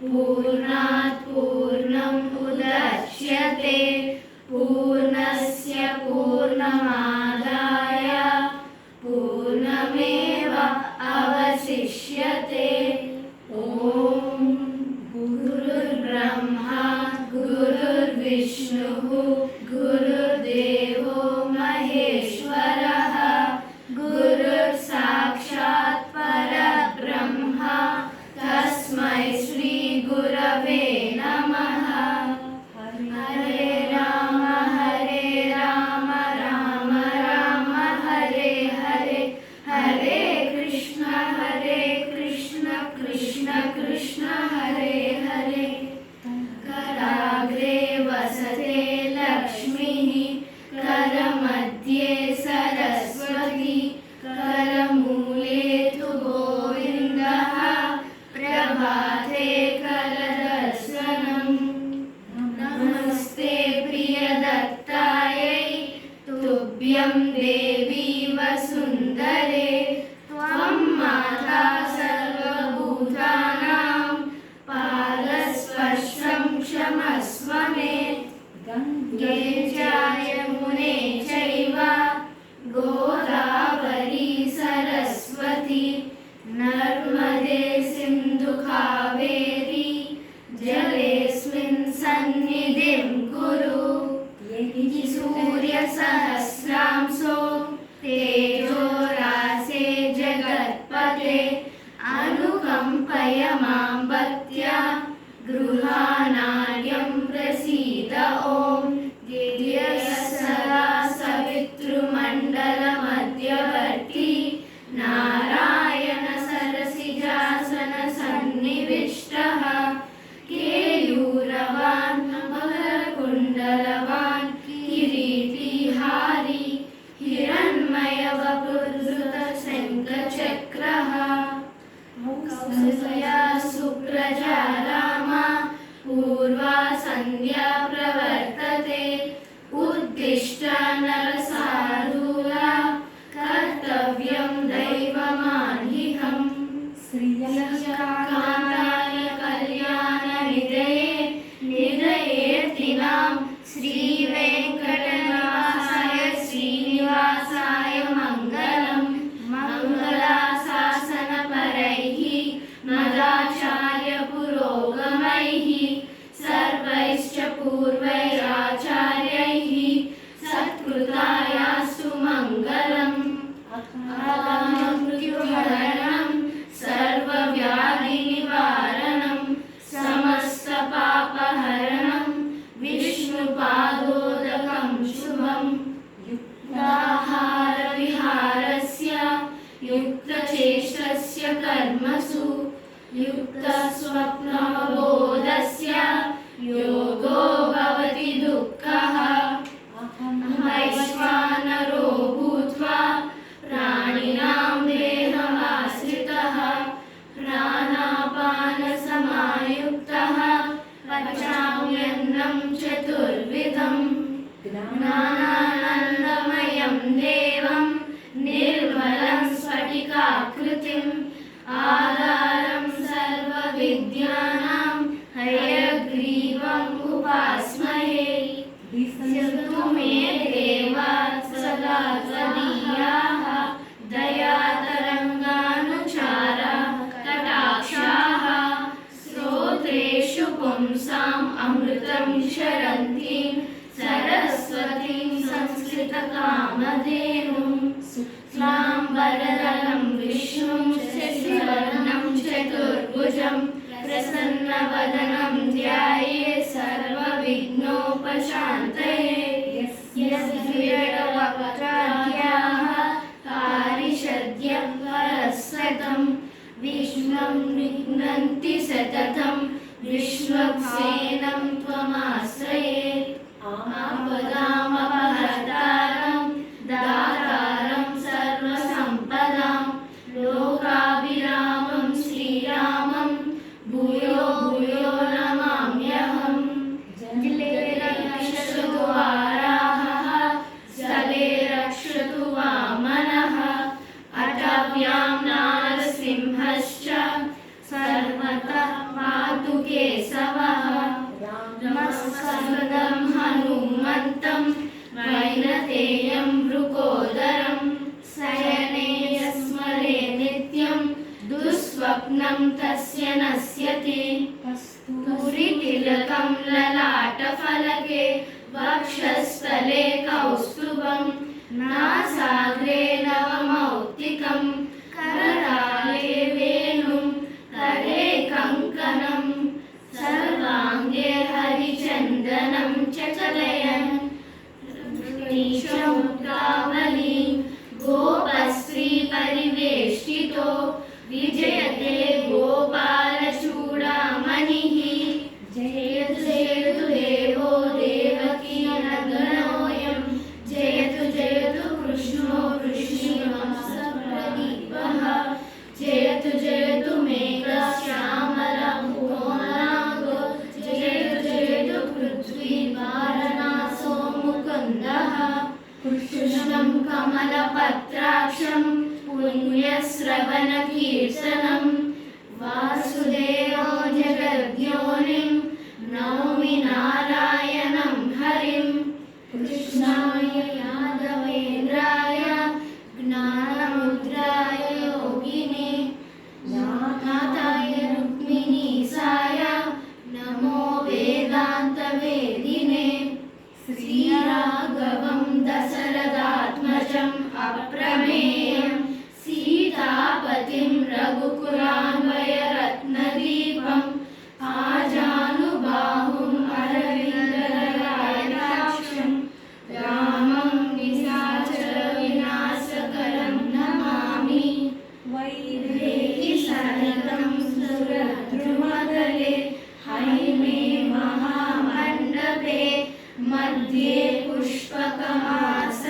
पूर्णात् पूर्णम् उदच्यते पूर्णस्य पूर्णमादाय पूर्णमेव अवशिष्यते। ॐ गुरुर्ब्रह्मा गुरुर्विष्णुः गुरुर्देवो महेश्वरः गुरुर्साक्षात् परब्रह्म तस्मै श्री गुरवे नमः। हरे राम राम राम हरे हरे, हरे कृष्ण कृष्ण कृष्ण हरे हरे। कराग्रे वसते लक्ष्मीः करमध्ये सरस्वती करमूले तु गोविन्दः प्रभाते करदर्शनम्। नमस्ते प्रियदत्तायै तुभ्यं देवी वसुन्धरे त्वं माता सर्वभूतानां पादस्पर्शं क्षमस्व मे। गङ्गे च यमुने चैव गोदावरी सरस्वती नर्मदे सिन्धु कावेरी जलेऽस्मिन् सन्निधिं कुरु। यदि सूर्यसहस्रांशो तेजोरासे जगत्पते अनुकम्पय मां भक्त्या गृहाणार्यं प्रसीद ॐ। सदा सवितृमण्डलमध्यवर्ती नारायण सरसिजासन सन्निविष्टः केयूरवान् मकरकुण्डलवान् किरीटिहारी हिरण्मयवपुर्धृत शङ्खचक्रः। कौसल्या सुप्रजा रामा पूर्वा सन्ध्या प्रवर्तते उद्दिष्ट नरसाधूला कर्तव्यं दैवमान्निकम्। श्रीकान्ताय कल्याणनिधये निधयेऽर्थिनां श्रीवेङ्कटनिवासाय श्रीनिवासाय मङ्गलम्। मङ्गलाशासनपरैः मदाचार्य पुरोगमैः सर्वैश्च पूर्वैराचार्यैः सत्कृतायास्तु मङ्गलम्। मृत्युहरणं सर्वव्याधिनिवारणं समस्तपापहरणं विष्णुपादोदकं शुभम्। युक्ताहारविहारस्य युक्तचेष्टस्य कर्मसु युक्तस्वप्नवबोधस्य योगो भवति दुःखः। वैश्वानरो भूत्वा प्राणिनां देहमाश्रितः प्राणापानसमायुक्तः पचाम्यन्नं चतुर्विधम्। ज्ञानानन्दमयं देवं निर्मलं स्फटिकाकृतिम् आधारं सर्वविद्यानां हयग्रीवम् उपास्महे। दिशन्तु मे देवा सदा त्वदीयाः दयातरङ्गानुचाराः कटाक्षाः। श्रोत्रेषु पुंसाम् अमृतं क्षरन्तीं सरस्वतीं संस्कृतकामधेनुं। शुक्लाम्बरधरं विष्णुं शशिवर्णं चतुर्भुजं प्रसन्नवदनं ध्यायेत् सर्वविघ्नोपशान्तये। यस्यवक्त्राद्याः कारिषद्यं वरस्वतं विष्णुं विघ्नन्ति सततं विश्वक्सेनं त्वमाश्रये। आपदामपहर्तारं दातारं सर्वसम्पदां लोकाभिरामं श्रीरामं भूयो भूयो नमाम्यहम्। जले रक्षतु वाराहः जले रक्षतु वामनः अटव्यां नारसिंहश्च सर्वतः पातु केशवः रामस्कन्दं हनुमन्तं वैनतेयं मृकोदरं शयने स्मरे नित्यं दुःस्वप्नं तस्य नश्यति कस्तूरितिलकं ललाटफलके वक्षस्थले कौस्तुभं नासाग्रे नवमौक्तिकं करताले वेणुं करे कङ्कणं सर्वाङ्गे हरिचन्दनं च कलयन् वृषमुक्तावलीं गोपस्त्रीपरिवेष्टितो विजयते गोपालचूडामणिः जयतु जयतु देवो देवकी नन्दनोऽयं जयतु जयतु कृष्णो वृष्णिवंशप्रदीपः जयतु जयतु मेघश्यामलभुवनाङ्गो जयतु जयतु पृथ्वीवारणासो मुकुन्दः कृष्णं कमलपत्राक्षं पुण्यश्रवणकीर्तनं वासुदेवो जगद्योनिं नौमि नारायणं हरिं कृष्णाय यादवेन्द्राय ज्ञानमुद्राय योगिने नाथाय रुक्मिणीसाय नमो वेदान्तवेदिने श्रीराघवं दशरथात्मजम् अप्रमेयं सीतापतिं रघुकुलान्वयरत्नदीपम् आजानुबाहुम् अरविन्ददलायताक्षं रामं निशाचरविनाशकरं नमामि वैदेहीसहितं सुरद्रुमतले हैमे महामण्डपे मध्ये पुष्पकमास